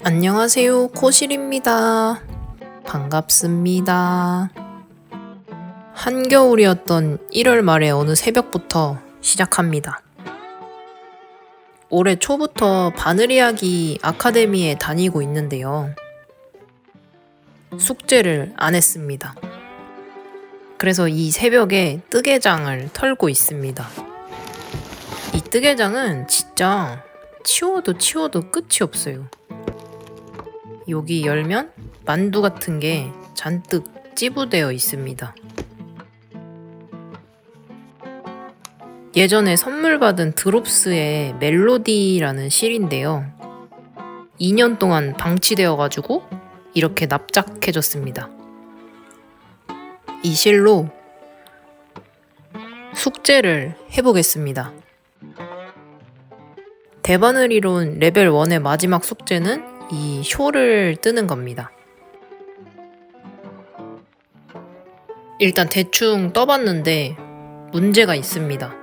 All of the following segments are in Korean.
안녕하세요, 코실입니다. 반갑습니다. 한겨울이었던 1월 말의 어느 새벽부터 시작합니다. 올해 초부터 바늘이야기 아카데미에 다니고 있는데요. 숙제를 안 했습니다. 그래서 이 새벽에 뜨개장을 털고 있습니다. 이 뜨개장은 진짜 치워도 끝이 없어요. 여기 열면 만두 같은 게 잔뜩 찌부되어 있습니다. 예전에 선물 받은 드롭스의 멜로디라는 실인데요. 2년 동안 방치되어가지고 이렇게 납작해졌습니다. 이 실로 숙제를 해보겠습니다. 대바늘 이론 레벨 1의 마지막 숙제는 이 쇼를 뜨는 겁니다. 일단 대충 떠봤는데 문제가 있습니다.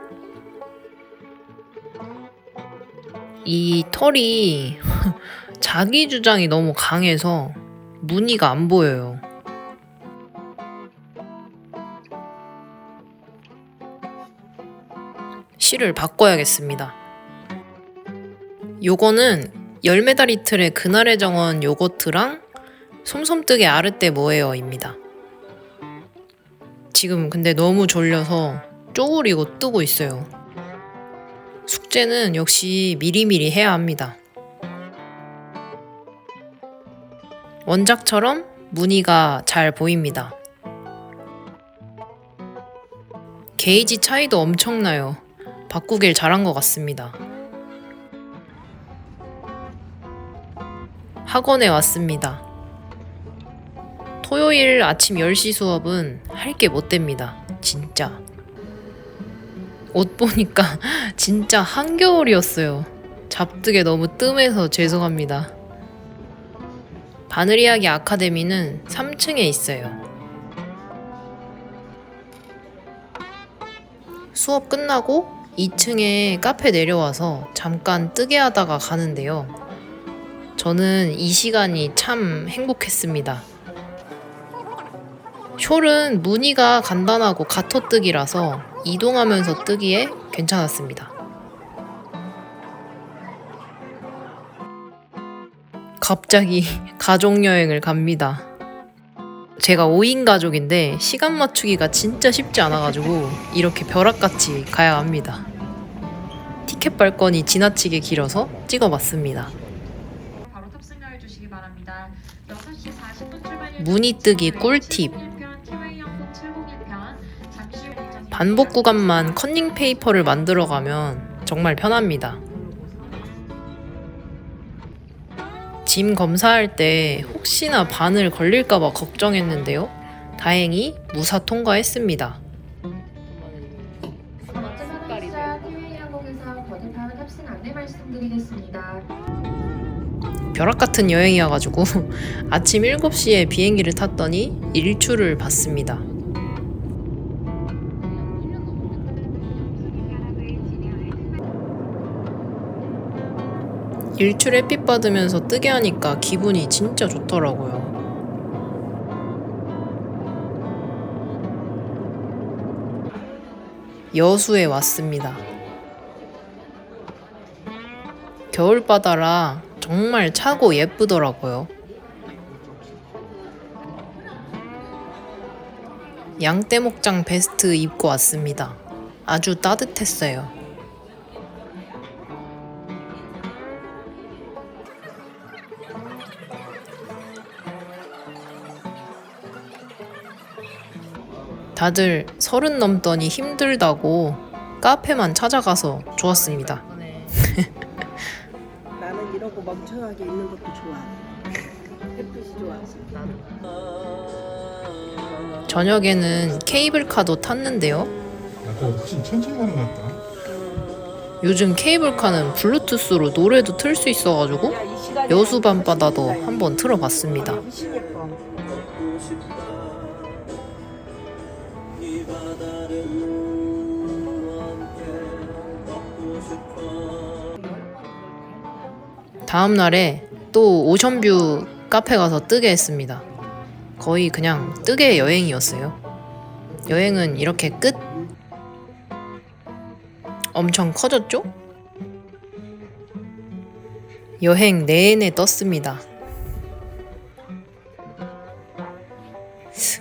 이 털이 자기 주장이 너무 강해서 무늬가 안 보여요. 실을 바꿔야겠습니다. 요거는 열메다리틀의 그날의 정원 요거트랑 솜솜뜨개 아르떼 모에어입니다. 지금 근데 너무 졸려서 쪼그리고 뜨고 있어요. 숙제는 역시 미리미리 해야 합니다. 원작처럼 무늬가 잘 보입니다. 게이지 차이도 엄청나요. 바꾸길 잘한 것 같습니다. 학원에 왔습니다. 토요일 아침 10시 수업은 할 게 못 됩니다. 진짜. 옷 보니까 진짜 한겨울이었어요. 잡득에 너무 뜸해서 죄송합니다. 바늘이야기 아카데미는 3층에 있어요. 수업 끝나고 2층에 카페 내려와서 잠깐 뜨개 하다가 가는데요. 저는 이 시간이 참 행복했습니다. 숄은 무늬가 간단하고 가터뜨기라서 이동하면서 뜨기에 괜찮았습니다. 갑자기 가족여행을 갑니다. 제가 5인 가족인데 시간 맞추기가 진짜 쉽지 않아가지고 이렇게 벼락같이 가야 합니다. 티켓 발권이 지나치게 길어서 찍어봤습니다. 무늬뜨기 꿀팁. 반복 구간만 컨닝 페이퍼를 만들어가면 정말 편합니다. 짐 검사할 때 혹시나 바늘 걸릴까봐 걱정했는데요. 다행히 무사 통과했습니다. 벼락같은 여행이어가지고 아침 7시에 비행기를 탔더니 일출을 봤습니다. 일출 햇빛 받으면서 뜨게 하니까 기분이 진짜 좋더라고요. 여수에 왔습니다. 겨울바다라 정말 차고 예쁘더라고요. 양떼 목장 베스트 입고 왔습니다. 아주 따뜻했어요. 다들 30 넘더니 힘들다고 카페만 찾아가서 좋았습니다. 나는 이러고 멍청하게 있는 것도 좋아. 햇빛이 좋아서. 저녁에는 케이블카도 탔는데요. 아까 훨씬 천천히 가는 것 같다. 요즘 케이블카는 블루투스로 노래도 틀 수 있어가지고 여수 밤바다도 한번 틀어봤습니다. 다음 날에 또 오션뷰 카페 가서 뜨개 했습니다. 거의 그냥 뜨개 여행이었어요. 여행은 이렇게 끝? 엄청 커졌죠? 여행 내내 떴습니다.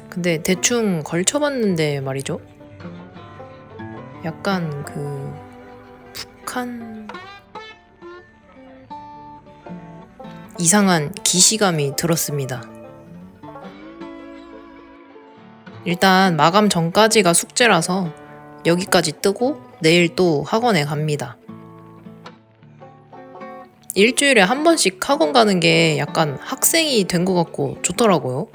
근데 대충 걸쳐봤는데 말이죠. 약간 그 북한 이상한 기시감이 들었습니다. 일단 마감 전까지가 숙제라서 여기까지 뜨고 내일 또 학원에 갑니다. 일주일에 한 번씩 학원 가는 게 약간 학생이 된 것 같고 좋더라고요.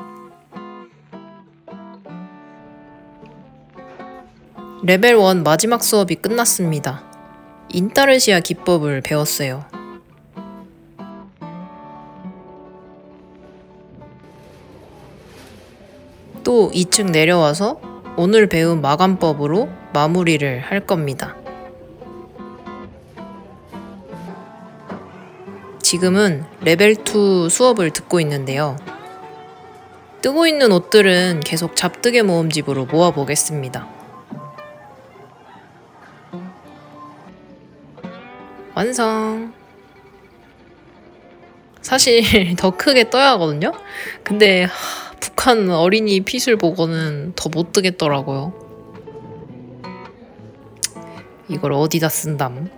레벨 1 마지막 수업이 끝났습니다. 인타르시아 기법을 배웠어요. 또 2층 내려와서 오늘 배운 마감법으로 마무리를 할 겁니다. 지금은 레벨 2 수업을 듣고 있는데요. 뜨고 있는 옷들은 계속 잡뜨개 모음집으로 모아보겠습니다. 완성! 사실 더 크게 떠야 하거든요? 근데 북한 어린이 핏을 보고는 더 못 뜨겠더라고요. 이걸 어디다 쓴담?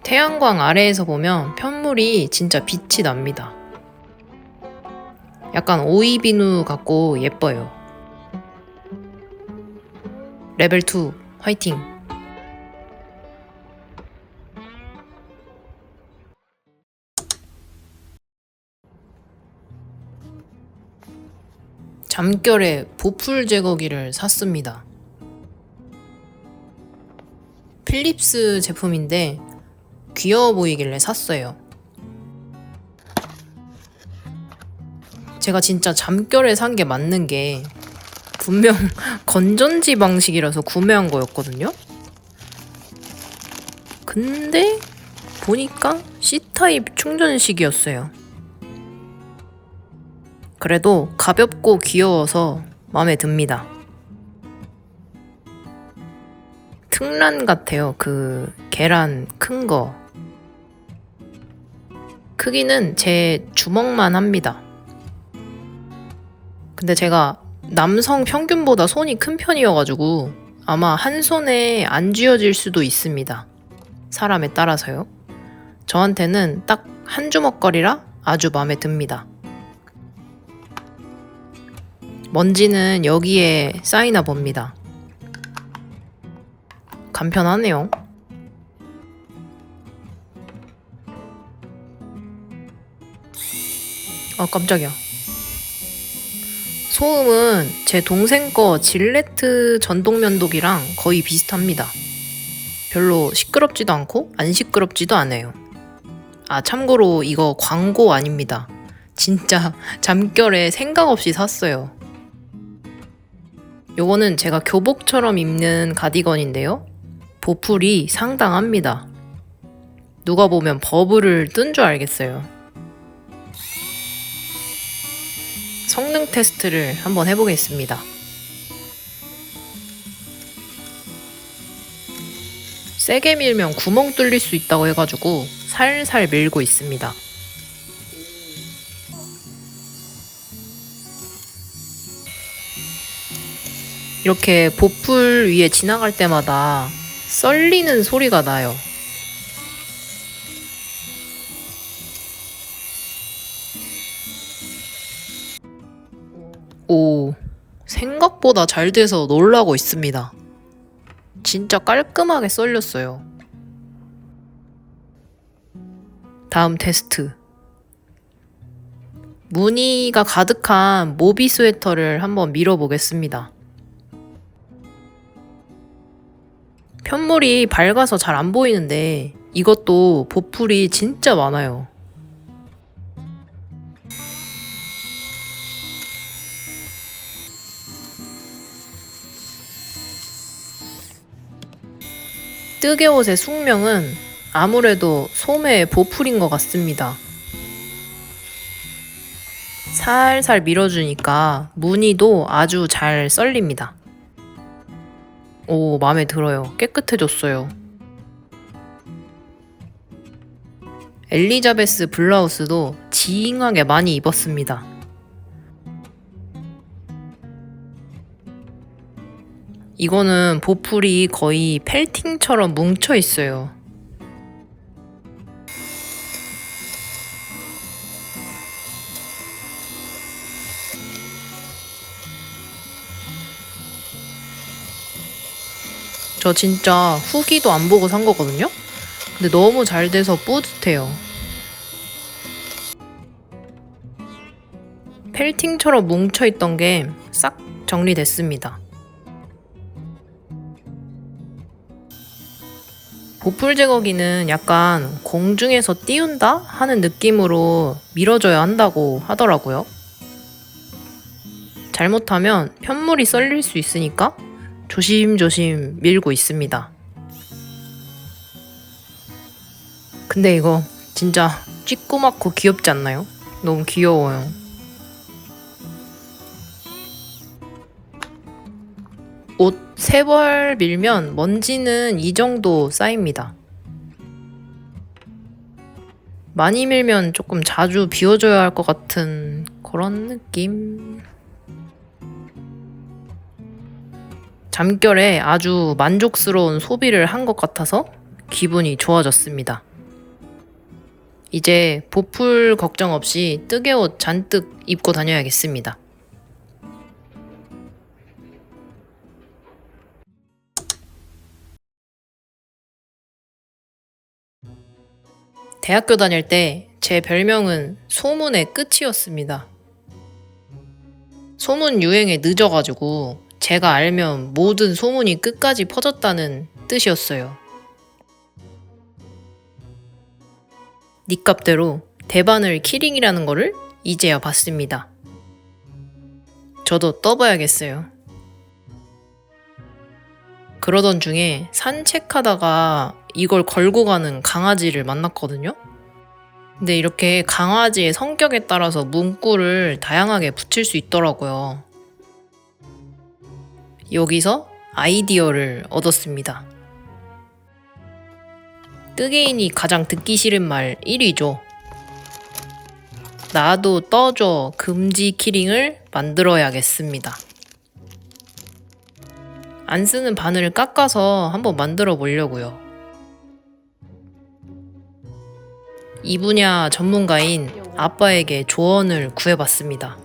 태양광 아래에서 보면 편물이 진짜 빛이 납니다. 약간 오이비누 같고 예뻐요. 레벨 2 화이팅! 잠결에 보풀 제거기를 샀습니다. 필립스 제품인데 귀여워 보이길래 샀어요. 제가 진짜 잠결에 산 게 맞는 게 분명 건전지 방식이라서 구매한 거였거든요? 근데 보니까 C타입 충전식이었어요. 그래도 가볍고 귀여워서 마음에 듭니다. 특란 같아요. 그 계란 큰 거. 크기는 제 주먹만 합니다. 근데 제가 남성 평균보다 손이 큰 편이어가지고 아마 한 손에 안 쥐어질 수도 있습니다. 사람에 따라서요. 저한테는 딱 한 주먹거리라 아주 마음에 듭니다. 먼지는 여기에 쌓이나 봅니다. 간편하네요. 깜짝이야. 소음은 제 동생 거 질레트 전동면도기랑 거의 비슷합니다. 별로 시끄럽지도 않고 안 시끄럽지도 않아요. 참고로 이거 광고 아닙니다. 진짜 잠결에 생각 없이 샀어요. 요거는 제가 교복처럼 입는 가디건인데요. 보풀이 상당합니다. 누가 보면 버블을 뜬 줄 알겠어요. 성능 테스트를 한번 해보겠습니다. 세게 밀면 구멍 뚫릴 수 있다고 해가지고 살살 밀고 있습니다. 이렇게 보풀 위에 지나갈 때마다 썰리는 소리가 나요. 오, 생각보다 잘 돼서 놀라고 있습니다. 진짜 깔끔하게 썰렸어요. 다음 테스트. 무늬가 가득한 모비 스웨터를 한번 밀어보겠습니다. 편물이 밝아서 잘 안 보이는데 이것도 보풀이 진짜 많아요. 뜨개옷의 숙명은 아무래도 소매의 보풀인 것 같습니다. 살살 밀어주니까 무늬도 아주 잘 썰립니다. 오, 마음에 들어요. 깨끗해졌어요. 엘리자베스 블라우스도 징하게 많이 입었습니다. 이거는 보풀이 거의 펠팅처럼 뭉쳐 있어요. 저 진짜 후기도 안 보고 산 거거든요? 근데 너무 잘 돼서 뿌듯해요. 펠팅처럼 뭉쳐있던 게 싹 정리됐습니다. 보풀 제거기는 약간 공중에서 띄운다 하는 느낌으로 밀어줘야 한다고 하더라고요. 잘못하면 편물이 썰릴 수 있으니까 조심조심 밀고 있습니다. 근데 이거 진짜 찌꼬맣고 귀엽지 않나요? 너무 귀여워요. 옷 3벌 밀면 먼지는 이 정도 쌓입니다. 많이 밀면 조금 자주 비워줘야 할 것 같은 그런 느낌. 잠결에 아주 만족스러운 소비를 한 것 같아서 기분이 좋아졌습니다. 이제 보풀 걱정 없이 뜨개옷 잔뜩 입고 다녀야겠습니다. 대학교 다닐 때 제 별명은 소문의 끝이었습니다. 소문 유행에 늦어가지고 제가 알면 모든 소문이 끝까지 퍼졌다는 뜻이었어요. 니값대로 대바늘 키링이라는 거를 이제야 봤습니다. 저도 떠봐야겠어요. 그러던 중에 산책하다가 이걸 걸고 가는 강아지를 만났거든요. 근데 이렇게 강아지의 성격에 따라서 문구를 다양하게 붙일 수 있더라고요. 여기서 아이디어를 얻었습니다. 뜨개인이 가장 듣기 싫은 말 1위죠. 나도 떠줘 금지 키링을 만들어야겠습니다. 안 쓰는 바늘을 깎아서 한번 만들어 보려고요. 이 분야 전문가인 아빠에게 조언을 구해봤습니다.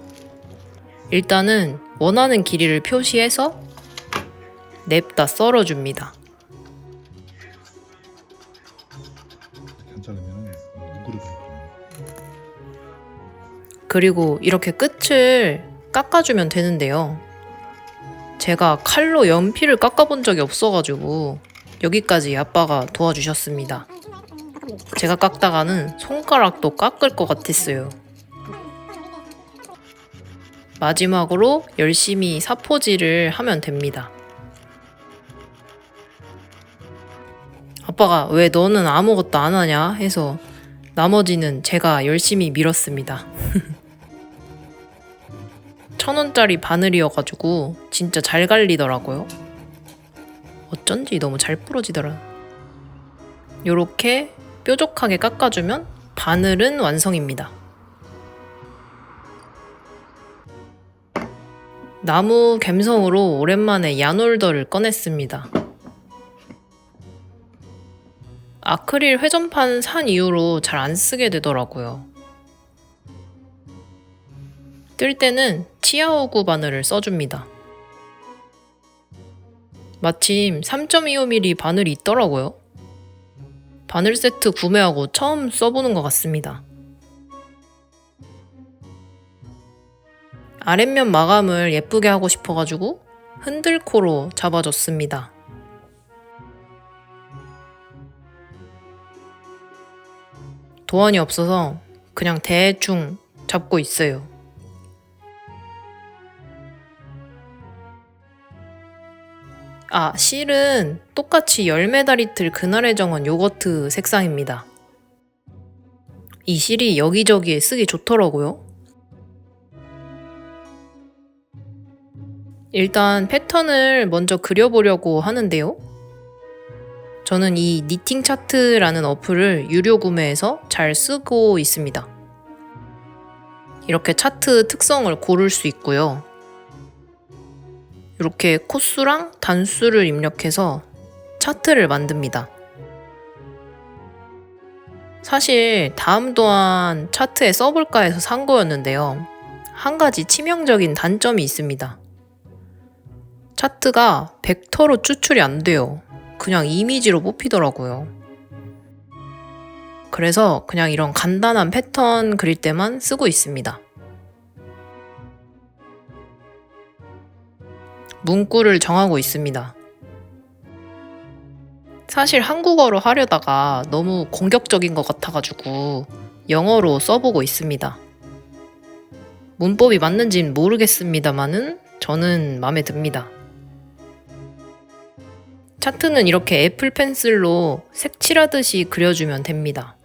일단은 원하는 길이를 표시해서 냅다 썰어줍니다. 괜찮으면 누구를 그리고 이렇게 끝을 깎아주면 되는데요. 제가 칼로 연필을 깎아본 적이 없어가지고 여기까지 아빠가 도와주셨습니다. 제가 깎다가는 손가락도 깎을 것 같았어요. 마지막으로 열심히 사포질을 하면 됩니다. 아빠가 왜 너는 아무것도 안 하냐 해서 나머지는 제가 열심히 밀었습니다. 1,000원짜리 바늘이어가지고 진짜 잘 갈리더라고요. 어쩐지 너무 잘 부러지더라. 요렇게 뾰족하게 깎아주면 바늘은 완성입니다. 나무 갬성으로 오랜만에 야놀더를 꺼냈습니다. 아크릴 회전판 산 이후로 잘 안 쓰게 되더라고요. 뜰 때는 치아오구 바늘을 써줍니다. 마침 3.25mm 바늘이 있더라고요. 바늘 세트 구매하고 처음 써보는 것 같습니다. 아랫면 마감을 예쁘게 하고 싶어가지고 흔들코로 잡아줬습니다. 도안이 없어서 그냥 대충 잡고 있어요. 아, 실은 똑같이 열매다리틀 그날의 정원 요거트 색상입니다. 이 실이 여기저기에 쓰기 좋더라고요. 일단 패턴을 먼저 그려보려고 하는데요. 저는 이 니팅 차트라는 어플을 유료 구매해서 잘 쓰고 있습니다. 이렇게 차트 특성을 고를 수 있고요. 이렇게 코수랑 단수를 입력해서 차트를 만듭니다. 사실 다음 도안 차트에 써볼까 해서 산 거였는데요. 한 가지 치명적인 단점이 있습니다. 차트가 벡터로 추출이 안 돼요. 그냥 이미지로 뽑히더라고요. 그래서 그냥 이런 간단한 패턴 그릴 때만 쓰고 있습니다. 문구를 정하고 있습니다. 사실 한국어로 하려다가 너무 공격적인 것 같아가지고 영어로 써보고 있습니다. 문법이 맞는지는 모르겠습니다만은 저는 마음에 듭니다. 차트는 이렇게 애플 펜슬로 색칠하듯이 그려주면 됩니다.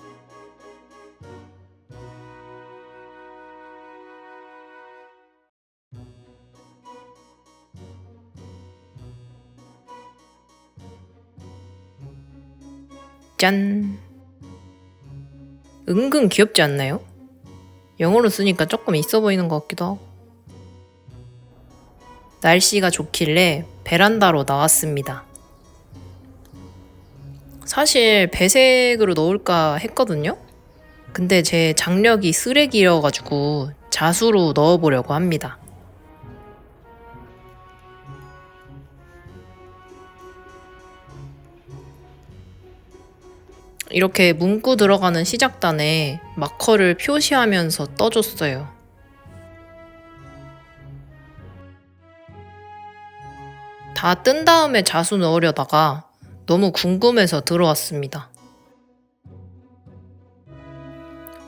짠! 은근 귀엽지 않나요? 영어로 쓰니까 조금 있어 보이는 것 같기도 하고. 날씨가 좋길래 베란다로 나왔습니다. 사실 배색으로 넣을까 했거든요? 근데 제 장력이 쓰레기여가지고 자수로 넣어보려고 합니다. 이렇게 문구 들어가는 시작단에 마커를 표시하면서 떠줬어요. 다 뜬 다음에 자수 넣으려다가 너무 궁금해서 들어왔습니다.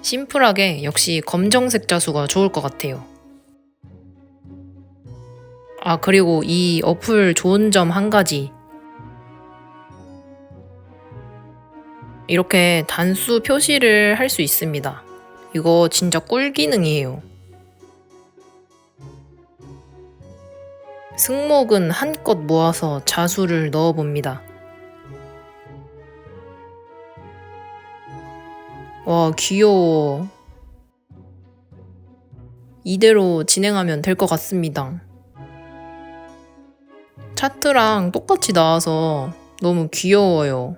심플하게 역시 검정색 자수가 좋을 것 같아요. 아, 그리고 이 어플 좋은 점 한 가지. 이렇게 단수 표시를 할 수 있습니다. 이거 진짜 꿀 기능이에요. 승목은 한껏 모아서 자수를 넣어봅니다. 와, 귀여워. 이대로 진행하면 될 것 같습니다. 차트랑 똑같이 나와서 너무 귀여워요.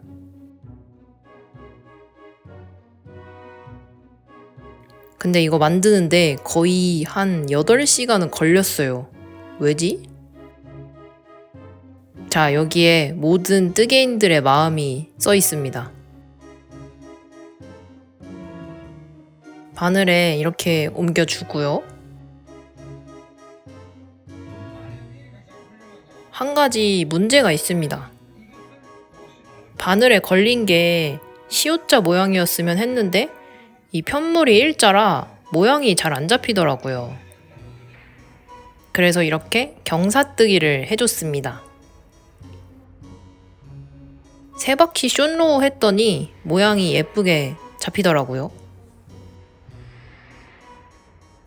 근데 이거 만드는데 거의 한 8시간은 걸렸어요. 왜지? 자, 여기에 모든 뜨개인들의 마음이 써 있습니다. 바늘에 이렇게 옮겨주고요. 한 가지 문제가 있습니다. 바늘에 걸린 게 시옷자 모양이었으면 했는데 이 편물이 일자라 모양이 잘 안 잡히더라고요. 그래서 이렇게 경사뜨기를 해줬습니다. 3바퀴 숏로 했더니 모양이 예쁘게 잡히더라고요.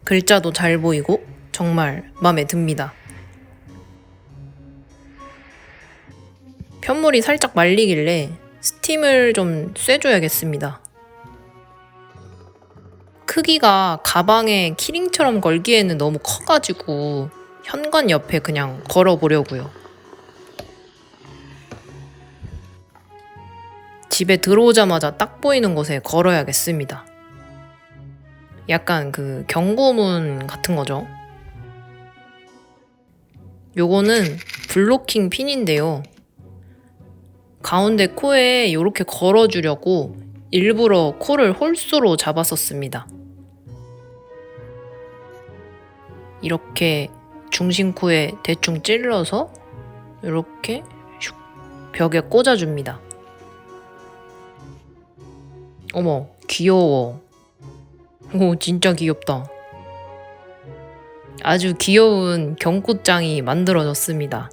글자도 잘 보이고 정말 마음에 듭니다. 편물이 살짝 말리길래 스팀을 좀 쐬줘야겠습니다. 크기가 가방에 키링처럼 걸기에는 너무 커가지고 현관 옆에 그냥 걸어보려고요. 집에 들어오자마자 딱 보이는 곳에 걸어야겠습니다. 약간 그 경고문 같은 거죠. 요거는 블로킹 핀인데요. 가운데 코에 이렇게 걸어주려고 일부러 코를 홀수로 잡았었습니다. 이렇게 중심코에 대충 찔러서 이렇게 슉 벽에 꽂아줍니다. 어머, 귀여워. 오, 진짜 귀엽다. 아주 귀여운 경꽃장이 만들어졌습니다.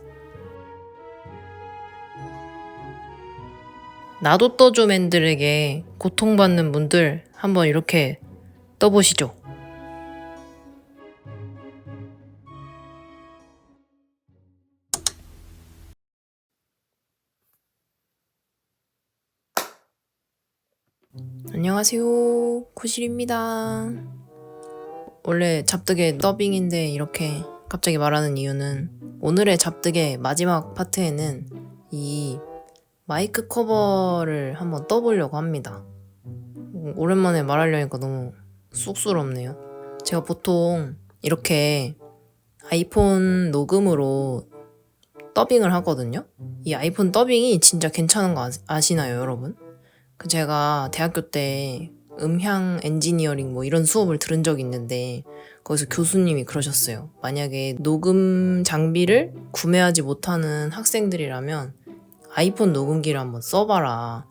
나도 떠줘맨들에게 고통받는 분들 한번 이렇게 떠보시죠. 안녕하세요, 코실입니다. 원래 잡득의 더빙인데 이렇게 갑자기 말하는 이유는 오늘의 잡득의 마지막 파트에는 이 마이크 커버를 한번 떠보려고 합니다. 오랜만에 말하려니까 너무 쑥스럽네요. 제가 보통 이렇게 아이폰 녹음으로 더빙을 하거든요. 이 아이폰 더빙이 진짜 괜찮은 거 아시나요, 여러분? 제가 대학교 때 음향 엔지니어링 뭐 이런 수업을 들은 적이 있는데 거기서 교수님이 그러셨어요. 만약에 녹음 장비를 구매하지 못하는 학생들이라면 아이폰 녹음기를 한번 써봐라.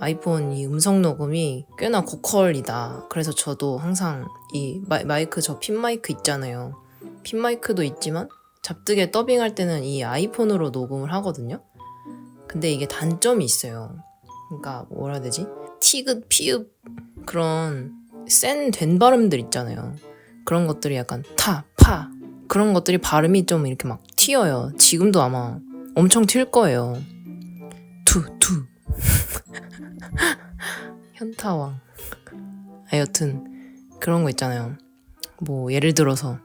아이폰 이 음성 녹음이 꽤나 고퀄이다. 그래서 저도 항상 이 마이크 저 핀 마이크 있잖아요. 핀 마이크도 있지만 잡득에 더빙할 때는 이 아이폰으로 녹음을 하거든요. 근데 이게 단점이 있어요. 그러니까 뭐라 해야 되지? 티귿, 피읍 그런 센 된 발음들 있잖아요. 그런 것들이 약간 타, 파 그런 것들이 발음이 좀 이렇게 막 튀어요. 지금도 아마 엄청 튈 거예요. 투 현타왕. 여튼 그런 거 있잖아요. 뭐 예를 들어서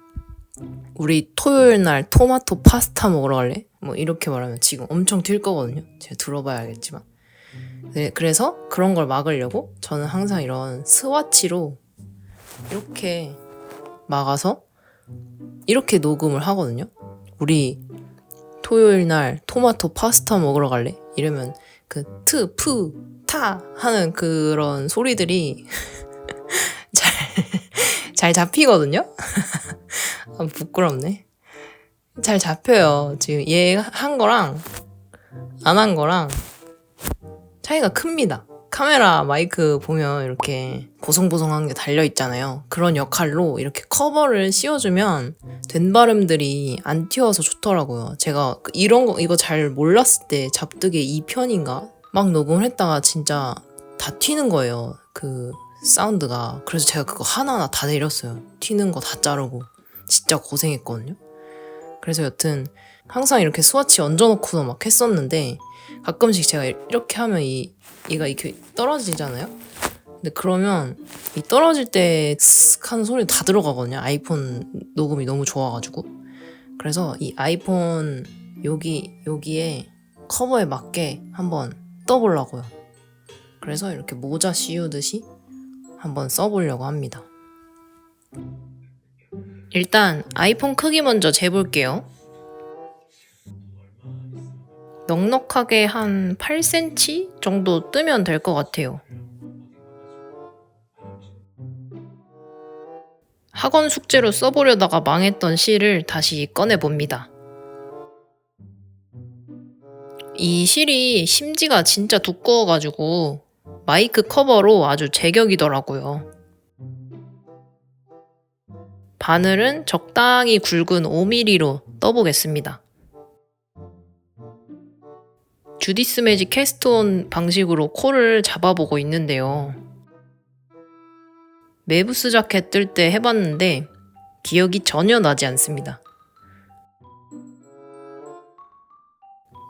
우리 토요일 날 토마토 파스타 먹으러 갈래? 뭐 이렇게 말하면 지금 엄청 튈 거거든요. 제가 들어봐야 알겠지만. 네, 그래서 그런 걸 막으려고 저는 항상 이런 스와치로 이렇게 막아서 이렇게 녹음을 하거든요. 우리 토요일 날 토마토 파스타 먹으러 갈래? 이러면 그 트, 푸, 타 하는 그런 소리들이 잘 잡히거든요. 부끄럽네. 잘 잡혀요. 지금 얘 한 거랑 안 한 거랑 차이가 큽니다. 카메라 마이크 보면 이렇게 보송보송한 게 달려있잖아요. 그런 역할로 이렇게 커버를 씌워주면 된 발음들이 안 튀어서 좋더라고요. 제가 이거 잘 몰랐을 때 잡득의 2편인가? 막 녹음을 했다가 진짜 다 튀는 거예요. 그 사운드가. 그래서 제가 그거 하나하나 다 내렸어요. 튀는 거 다 자르고. 진짜 고생했거든요. 그래서 여튼 항상 이렇게 스와치 얹어놓고도 막 했었는데 가끔씩 제가 이렇게 하면 얘가 이렇게 떨어지잖아요? 근데 그러면 이 떨어질 때 쓱 하는 소리 다 들어가거든요. 아이폰 녹음이 너무 좋아가지고. 그래서 이 아이폰 여기에 커버에 맞게 한번 떠보려고요. 그래서 이렇게 모자 씌우듯이 한번 써보려고 합니다. 일단 아이폰 크기 먼저 재볼게요. 넉넉하게 한 8cm 정도 뜨면 될 것 같아요. 학원 숙제로 써보려다가 망했던 실을 다시 꺼내봅니다. 이 실이 심지가 진짜 두꺼워가지고 마이크 커버로 아주 제격이더라고요. 바늘은 적당히 굵은 5mm로 떠보겠습니다. 주디스 매직 캐스트온 방식으로 코를 잡아보고 있는데요. 메부스 자켓 뜰 때 해봤는데 기억이 전혀 나지 않습니다.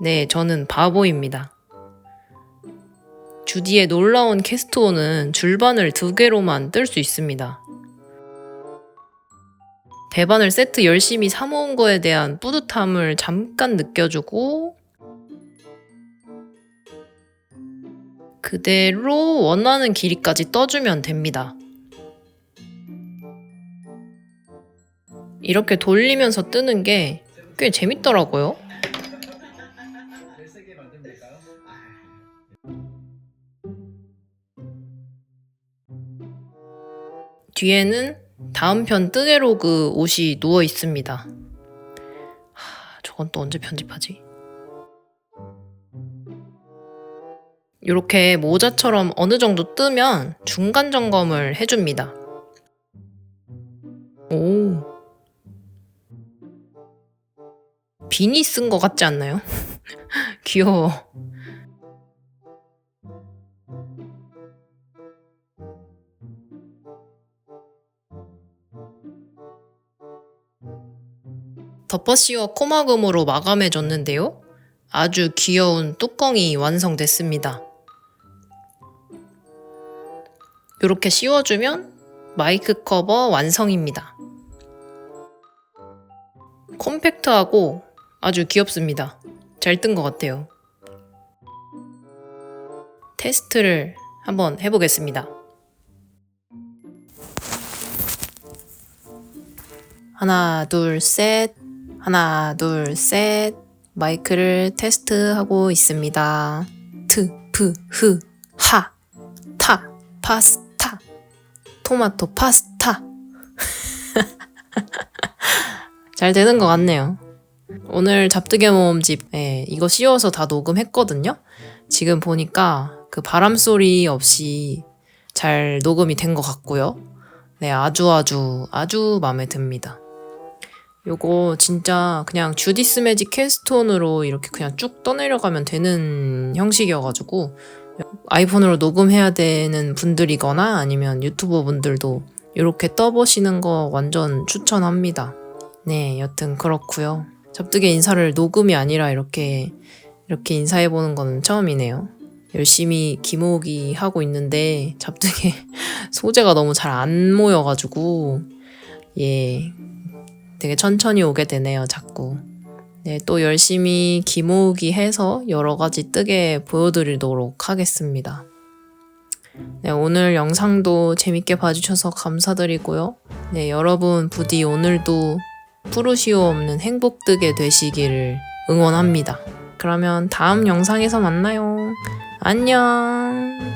네, 저는 바보입니다. 주디의 놀라운 캐스트온은 줄바늘 2개로만 뜰 수 있습니다. 대바늘 세트 열심히 사모은 거에 대한 뿌듯함을 잠깐 느껴주고 그대로 원하는 길이까지 떠주면 됩니다. 이렇게 돌리면서 뜨는 게 꽤 재밌더라고요. 뒤에는 다음 편 뜨개로그 옷이 누워 있습니다. 저건 또 언제 편집하지? 이렇게 모자처럼 어느 정도 뜨면 중간 점검을 해줍니다. 오, 비니 쓴 것 같지 않나요? 귀여워. 덮어씌워 코막음으로 마감해줬는데요. 아주 귀여운 뚜껑이 완성됐습니다. 이렇게 씌워주면 마이크 커버 완성입니다. 컴팩트하고 아주 귀엽습니다. 잘 뜬 것 같아요. 테스트를 한번 해보겠습니다. 하나, 둘, 셋. 하나, 둘, 셋. 마이크를 테스트하고 있습니다. 트, 프, 흐, 하, 타, 파스타. 토마토 파스타. 잘 되는 것 같네요. 오늘 잡뜨개 모음집 이거 씌워서 다 녹음했거든요. 지금 보니까 그 바람소리 없이 잘 녹음이 된 것 같고요. 네, 아주 마음에 듭니다. 요거 진짜 그냥 주디스 매직 캐스톤으로 이렇게 그냥 쭉 떠내려가면 되는 형식이어가지고 아이폰으로 녹음해야 되는 분들이거나 아니면 유튜버 분들도 이렇게 떠보시는 거 완전 추천합니다. 네, 여튼 그렇고요. 잡뜨개 인사를 녹음이 아니라 이렇게 인사해보는 거는 처음이네요. 열심히 기모으기 하고 있는데 잡뜨개 소재가 너무 잘 안 모여가지고 되게 천천히 오게 되네요, 자꾸. 네, 또 열심히 기모으기 해서 여러 가지 뜨개 보여드리도록 하겠습니다. 네, 오늘 영상도 재밌게 봐주셔서 감사드리고요. 네, 여러분 부디 오늘도 푸르시오 없는 행복뜨개 되시기를 응원합니다. 그러면 다음 영상에서 만나요. 안녕.